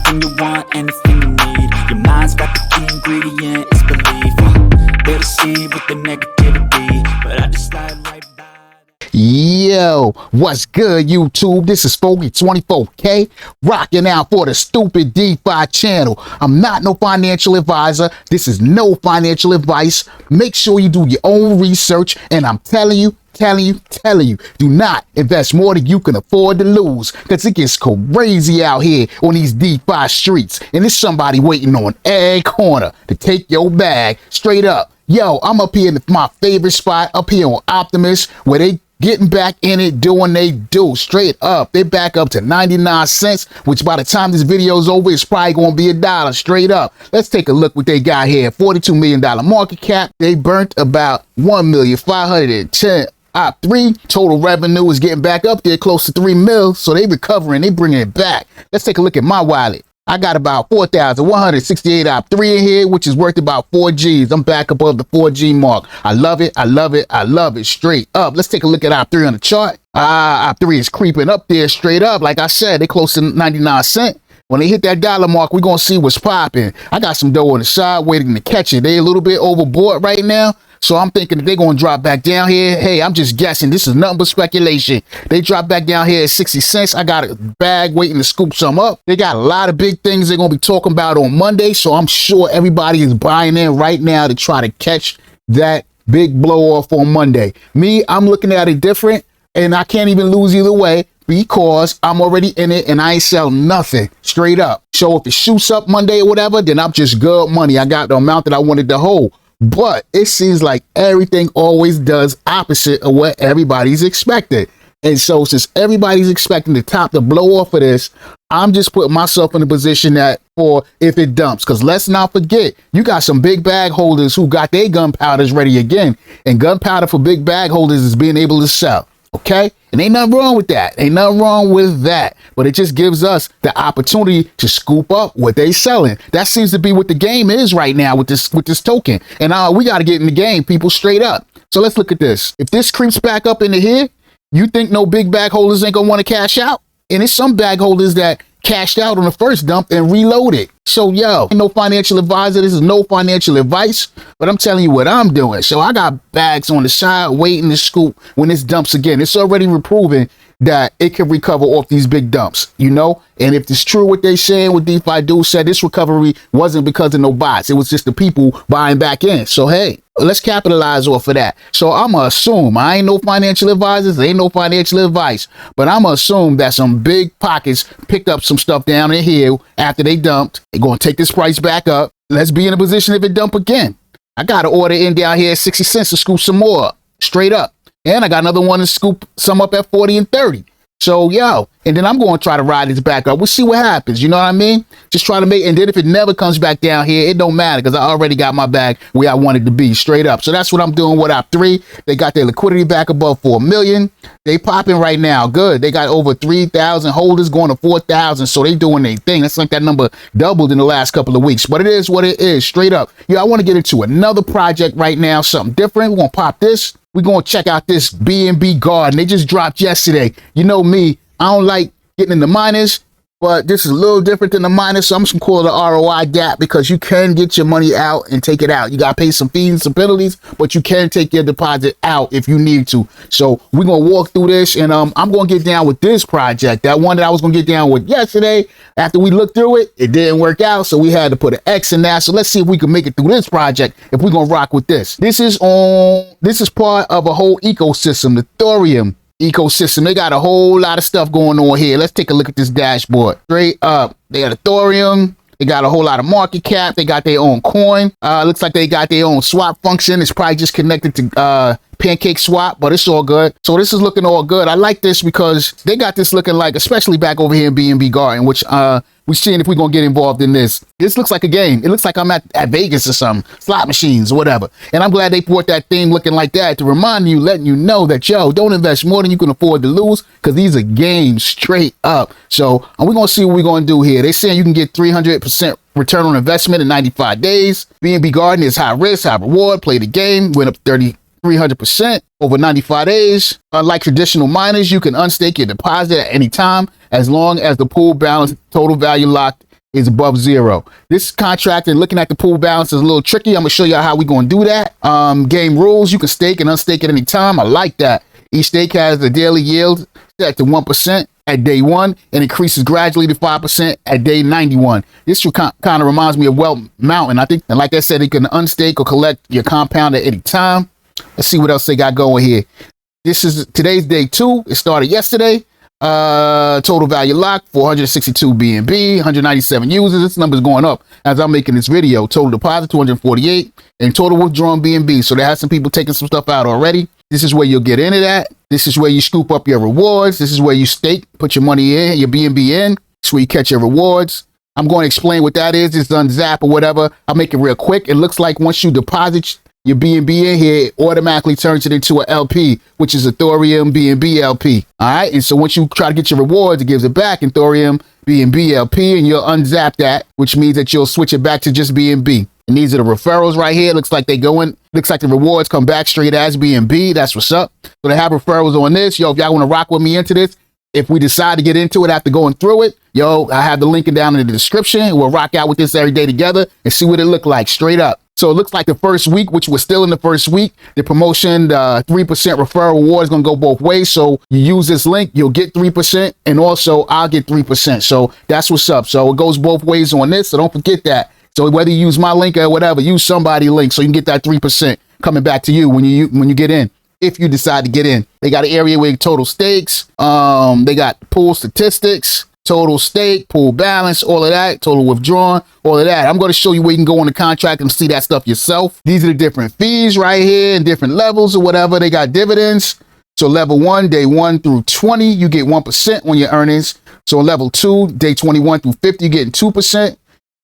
Anything you want, anything you need. Your mind's got the key ingredient, it's belief. They'll deceive with the negativity, but I just slide right by. Yo, what's good, YouTube? This is Foggy24K, rocking out for the stupid DeFi channel. I'm not no financial advisor. This is no financial advice. Make sure you do your own research, and I'm telling you, do not invest more than you can afford to lose, because it gets crazy out here on these DeFi streets, and there's somebody waiting on every corner to take your bag straight up. Yo, I'm up here in my favorite spot, up here on Optimus, where they getting back in it, doing they do straight up. They back up to 99 cents, which by the time this video's over, it's probably going to be $1 straight up. Let's take a look what they got here. $42 million market cap. They burnt about 1,510,000. Op3 total revenue is getting back up there close to 3 mil. So they recovering, they bringing it back. Let's take a look at my wallet. I got about 4,168 Op3 in here, which is worth about 4 G's. I'm back above the 4 G mark. I love it. I love it. I love it straight up. Let's take a look at Op3 on the chart. Op3 is creeping up there straight up. Like I said, they close to 99 cents. When they hit that dollar mark, we're going to see what's popping. I got some dough on the side waiting to catch it. They a little bit overboard right now. So I'm thinking that they're going to drop back down here. Hey, I'm just guessing. This is nothing but speculation. They drop back down here at 60 cents. I got a bag waiting to scoop some up. They got a lot of big things they're going to be talking about on Monday. So I'm sure everybody is buying in right now to try to catch that big blow off on Monday. Me, I'm looking at it different, and I can't even lose either way, because I'm already in it and I ain't sell nothing straight up. So if it shoots up Monday or whatever, then I'm just good money. I got the amount that I wanted to hold. But it seems like everything always does opposite of what everybody's expecting. And so since everybody's expecting the top to blow off of this, I'm just putting myself in a position that for if it dumps. Because let's not forget, you got some big bag holders who got their gunpowders ready again. And gunpowder for big bag holders is being able to sell. Okay? And ain't nothing wrong with that. Ain't nothing wrong with that. But it just gives us the opportunity to scoop up what they selling. That seems to be what the game is right now with this token. And we got to get in the game, people, straight up. So let's look at this. If this creeps back up into here, you think no big bag holders ain't going to want to cash out? And it's some bag holders that cashed out on the first dump and reloaded. So, yo, ain't no financial advisor. This is no financial advice, but I'm telling you what I'm doing. So I got bags on the side waiting to scoop when this dumps again. It's already proven that it can recover off these big dumps, you know? And if it's true what they saying, what DeFi dude said, this recovery wasn't because of no bots. It was just the people buying back in. So, hey, let's capitalize off of that. So I'm going to assume, I ain't no financial advisors, there ain't no financial advice, but I'm going to assume that some big pockets picked up some stuff down in here after they dumped. They're going to take this price back up. Let's be in a position if it dump again. I got to order in down here at 60 cents to scoop some more up, straight up. And I got another one to scoop some up at 40 and 30. So, yo, and then I'm going to try to ride this back up. We'll see what happens. You know what I mean? Just try to make, and then if it never comes back down here, it don't matter, because I already got my bag where I wanted to be, straight up. So that's what I'm doing with Op3. They got their liquidity back above 4 million. They popping right now. Good. They got over 3,000 holders going to 4,000. So they doing their thing. That's like that number doubled in the last couple of weeks. But it is what it is, straight up. Yo, I want to get into another project right now, something different. We're going to pop this. We're going to check out this BNB Garden. They just dropped yesterday. You know me, I don't like getting in the minors, but this is a little different than the minors, so I'm just going to call it the ROI gap, because you can get your money out and take it out. You got to pay some fees and some penalties, but you can take your deposit out if you need to. So we're going to walk through this, and I'm going to get down with this project. That one that I was going to get down with yesterday, after we looked through it, it didn't work out, so we had to put an X in that. So let's see if we can make it through this project if we're going to rock with this. This is part of a whole ecosystem, the thoreum ecosystem. They got a whole lot of stuff going on here. Let's take a look at this dashboard. Straight up, they got a thoreum. They got a whole lot of market cap. They got their own coin. Looks like they got their own swap function. It's probably just connected to Pancake Swap, but it's all good. So this is looking all good. I like this because they got this looking like, especially back over here in BNB Garden, which we're seeing if we're going to get involved in this. This looks like a game. It looks like I'm at Vegas or something, slot machines or whatever. And I'm glad they brought that theme looking like that to remind you, letting you know that, yo, don't invest more than you can afford to lose, because these are games straight up. So we're going to see what we're going to do here. They're saying you can get 300% return on investment in 95 days. BNB Garden is high risk, high reward. Play the game, went up 300% over 95 days. Unlike traditional miners, you can unstake your deposit at any time as long as the pool balance total value locked is above zero. This contract and looking at the pool balance is a little tricky. I'm gonna show you how we gonna do that. Game rules, you can stake and unstake at any time. I like that. Each stake has a daily yield set to 1% at day 1 and increases gradually to 5% at day 91. This kind of reminds me of Wealth Mountain. I think, and like I said, you can unstake or collect your compound at any time. Let's see what else they got going here. This is today's day 2. It started yesterday. Total value locked 462 BNB, 197 users. This number is going up as I'm making this video. Total deposit 248 and total withdrawn BNB. So there has some people taking some stuff out already. This is where you'll get into that. This is where you scoop up your rewards. This is where you stake, put your money in, your BNB in. This is where you catch your rewards. I'm going to explain what that is. It's unzap or whatever. I'll make it real quick. It looks like once you deposit your BNB in here, it automatically turns it into an LP, which is a thoreum BNB LP. All right. And so once you try to get your rewards, it gives it back in thoreum BNB LP, and you'll unzap that, which means that you'll switch it back to just BNB. And these are the referrals right here. Looks like they go in. Looks like the rewards come back straight as BNB. That's what's up. So they have referrals on this. Yo, if y'all want to rock with me into this, if we decide to get into it after going through it, yo, I have the link down in the description. We'll rock out with this every day together and see what it look like straight up. So it looks like the first week, which was still in the first week, the promotion, the 3% referral reward is going to go both ways. So you use this link, you'll get 3%, and also I'll get 3%. So that's what's up. So it goes both ways on this. So don't forget that. So whether you use my link or whatever, use somebody's link so you can get that 3% coming back to you when you get in. If you decide to get in, they got an area with total stakes. They got pool statistics, total stake, pool balance, all of that, total withdrawn, all of that. I'm going to show you where you can go on the contract and see that stuff yourself. These are the different fees right here and different levels or whatever. They got dividends. So level 1, day 1 through 20, you get 1% on your earnings. So level 2, day 21 through 50, you're getting 2%.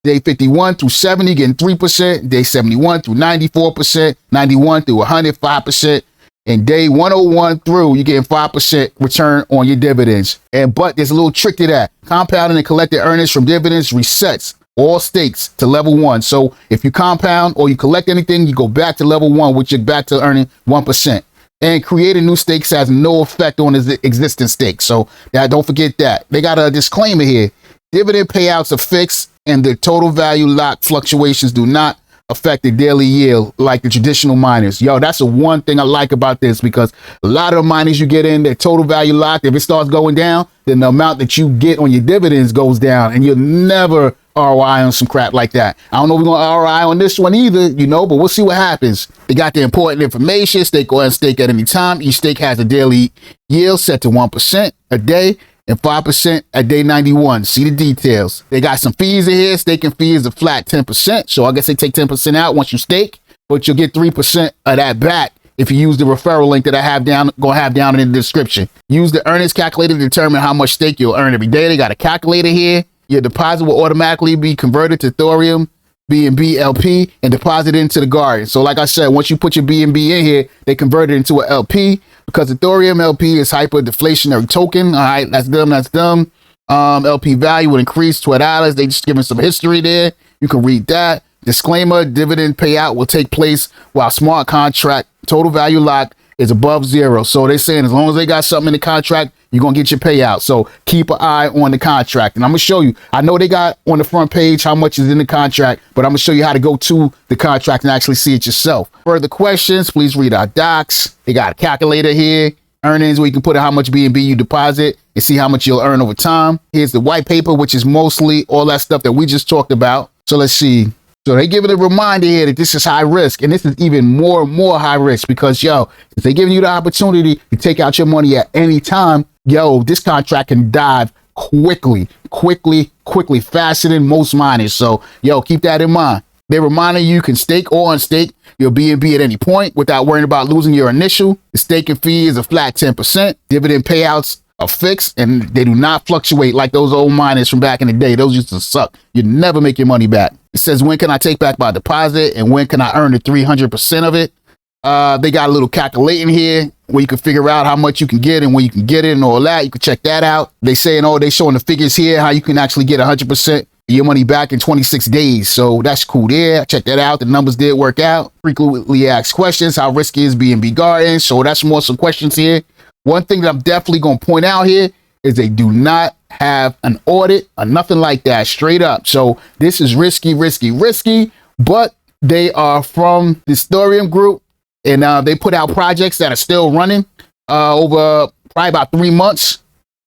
Day 51 through 70, getting 3%. Day 71 through 94%. 91 through 100, 5%. And day 101 through, you're getting 5% return on your dividends. But there's a little trick to that. Compounding and collected earnings from dividends resets all stakes to level 1. So if you compound or you collect anything, you go back to level 1, which you're back to earning 1%. And creating new stakes has no effect on the existing stakes. So don't forget that. They got a disclaimer here. Dividend payouts are fixed and the total value lock fluctuations do not affect the daily yield like the traditional miners. Yo, that's the one thing I like about this, because a lot of the miners you get in, their total value locked, if it starts going down, then the amount that you get on your dividends goes down, and you'll never ROI on some crap like that. I don't know if we're going to ROI on this one either, but we'll see what happens. They got the important information. Stake or unstake at any time. Each stake has a daily yield set to 1% a day and 5% at day 91. See the details. They got some fees in here. Staking fee is a flat 10%. So I guess they take 10% out once you stake, but you'll get 3% of that back if you use the referral link that I have down, down in the description. Use the earnings calculator to determine how much stake you'll earn every day. They got a calculator here. Your deposit will automatically be converted to thoreum BNB LP and deposited into the garden. So like I said, once you put your BNB in here, they convert it into an LP, because the thoreum LP is hyper deflationary token. All right, that's dumb. LP value will increase $12. They just giving some history there. You can read that. Disclaimer: dividend payout will take place while smart contract total value lock is above zero. So they're saying as long as they got something in the contract, you're going to get your payout. So keep an eye on the contract. And I'm going to show you. I know they got on the front page how much is in the contract, but I'm going to show you how to go to the contract and actually see it yourself. Further questions, please read our docs. They got a calculator here. Earnings, where you can put in how much BNB you deposit and see how much you'll earn over time. Here's the white paper, which is mostly all that stuff that we just talked about. So let's see. So they give it a reminder here that this is high risk, and this is even more high risk, because if they're giving you the opportunity to take out your money at any time, this contract can dive quickly, faster than most miners. So keep that in mind. They're reminding you can stake or unstake your BNB at any point without worrying about losing your initial. The staking fee is a flat 10%. Dividend payouts are fixed and they do not fluctuate like those old miners from back in the day. Those used to suck. You never make your money back. It says, when can I take back my deposit and when can I earn the 300% of it? They got a little calculating here where you can figure out how much you can get and when you can get it and all that. You can check that out. They saying, they showing the figures here, how you can actually get 100% of your money back in 26 days. So that's cool there. Check that out. The numbers did work out. Frequently asked questions. How risky is BNB Garden? So that's some questions here. One thing that I'm definitely going to point out here is they do not have an audit or nothing like that, straight up. So this is risky, but they are from the Thoreum group, and they put out projects that are still running over probably about 3 months.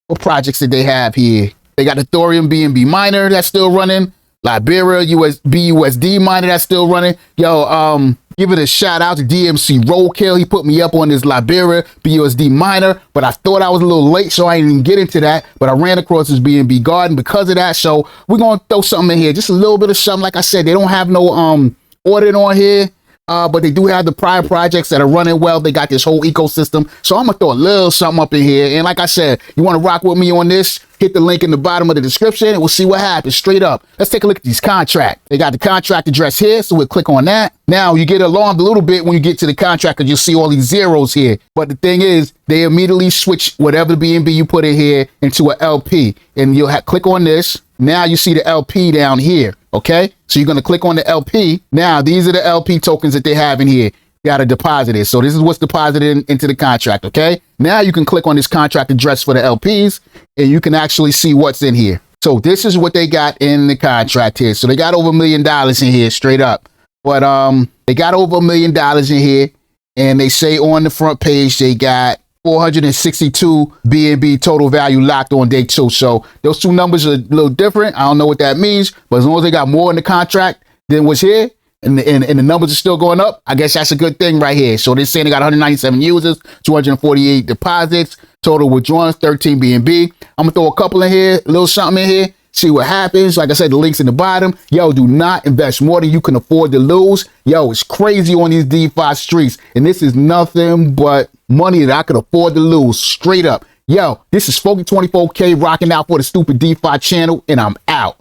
What projects did they have here? They got the Thoreum BNB miner that's still running, Liberia BUSD miner that's still running. Yo, give it a shout out to DMC Roadkill. He put me up on this Liberia BUSD miner, but I thought I was a little late, so I didn't even get into that. But I ran across this BNB Garden because of that. So we're gonna throw something in here, just a little bit of something. Like I said, they don't have no audit on here. But they do have the prior projects that are running well. They got this whole ecosystem. So I'm going to throw a little something up in here. And like I said, you want to rock with me on this, hit the link in the bottom of the description, and we'll see what happens straight up. Let's take a look at these contracts. They got the contract address here, so we'll click on that. Now, you get alarmed a little bit when you get to the contract because you'll see all these zeros here. But the thing is, they immediately switch whatever BNB you put in here into an LP. And you'll click on this. Now you see the LP down here. Okay, so you're going to click on the LP. Now, these are the LP tokens that they have in here. You got to deposit it. So this is what's deposited into the contract. Okay, now you can click on this contract address for the LPs, and you can actually see what's in here. So this is what they got in the contract here. So they got over $1 million in here, straight up. But they got over $1 million in here, and they say on the front page they got 462 BNB total value locked on day 2. So those two numbers are a little different. I don't know what that means, but as long as they got more in the contract than what's here, and the numbers are still going up, I guess that's a good thing right here. So they're saying they got 197 users, 248 deposits, total withdrawals, 13 BNB. I'm gonna throw a couple in here, a little something in here, see what happens. Like I said, the link's in the bottom. Yo, do not invest more than you can afford to lose. Yo, it's crazy on these DeFi streets, and this is nothing but money that I could afford to lose, straight up. Yo, this is Fogi24K rocking out for the Stupid DeFi channel, and I'm out.